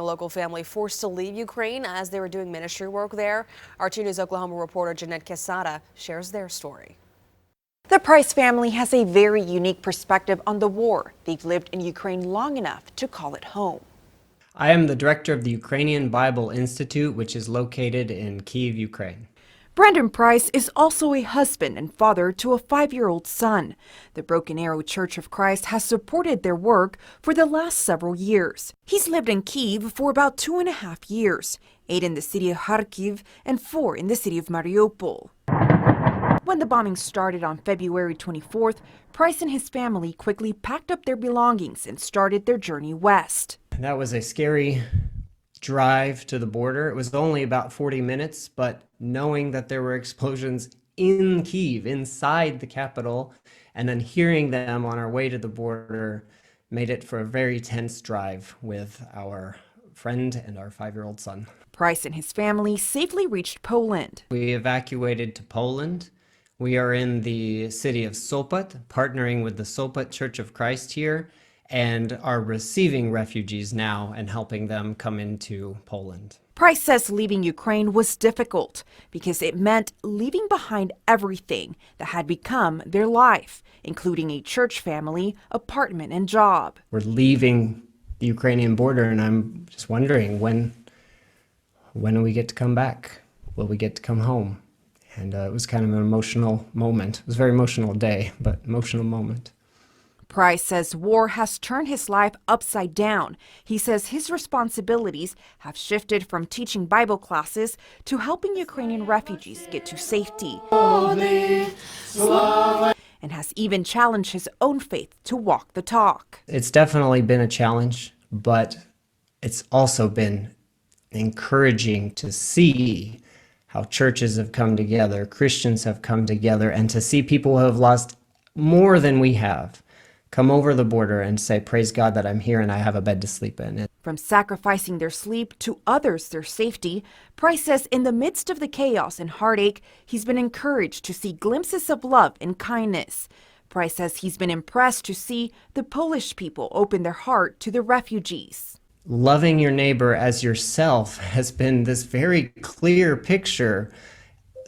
a local family forced to leave Ukraine as they were doing ministry work there. Our 2 News Oklahoma reporter Jeanette Quesada shares their story. The Price family has a very unique perspective on the war. They've lived in Ukraine long enough to call it home. I am the director of the Ukrainian Bible Institute, which is located in Kyiv, Ukraine. Brandon Price is also a husband and father to a 5-year-old son. The Broken Arrow Church of Christ has supported their work for the last several years. He's lived in Kyiv for about 2.5 years, 8 in the city of Kharkiv and 4 in the city of Mariupol. When the bombing started on February 24th, Price and his family quickly packed up their belongings and started their journey west. That was a scary drive to the border. It was only about 40 minutes, but knowing that there were explosions in Kyiv, inside the capital, and then hearing them on our way to the border made it for a very tense drive with our friend and our 5-year-old son. Price and his family safely reached Poland. We evacuated to Poland. We are in the city of Sopot, partnering with the Sopot Church of Christ here, and are receiving refugees now and helping them come into Poland. Price says leaving Ukraine was difficult because it meant leaving behind everything that had become their life, including a church family, apartment, and job. We're leaving the Ukrainian border, and I'm just wondering when do we get to come back? Will we get to come home? And it was kind of an emotional moment. It was a very emotional day, but emotional moment. Price says war has turned his life upside down. He says his responsibilities have shifted from teaching Bible classes to helping Ukrainian refugees get to safety. And has even challenged his own faith to walk the talk. It's definitely been a challenge, but it's also been encouraging to see how churches have come together, Christians have come together, and to see people who have lost more than we have come over the border and say, praise God that I'm here and I have a bed to sleep in. From sacrificing their sleep to others their safety, Price says in the midst of the chaos and heartache, he's been encouraged to see glimpses of love and kindness. Price says he's been impressed to see the Polish people open their heart to the refugees. Loving your neighbor as yourself has been this very clear picture,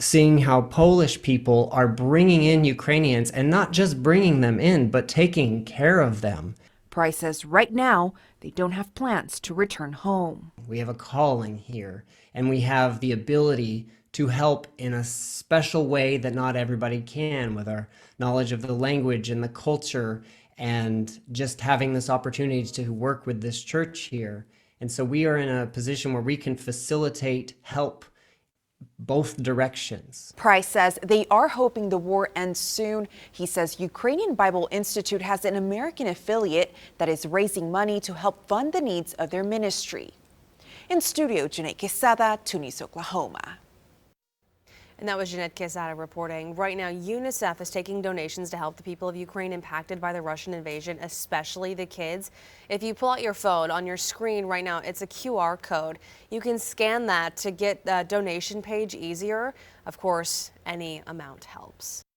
seeing how Polish people are bringing in Ukrainians and not just bringing them in, but taking care of them. Price says right now they don't have plans to return home. We have a calling here, and we have the ability to help in a special way that not everybody can, with our knowledge of the language and the culture, and just having this opportunity to work with this church here. And so we are in a position where we can facilitate help both directions. Price says they are hoping the war ends soon. He says Ukrainian Bible Institute has an American affiliate that is raising money to help fund the needs of their ministry. In studio, Jeanette Quesada, 2 News Oklahoma. And that was Jeanette Quesada reporting. Right now, UNICEF is taking donations to help the people of Ukraine impacted by the Russian invasion, especially the kids. If you pull out your phone, on your screen right now, it's a QR code. You can scan that to get the donation page easier. Of course, any amount helps.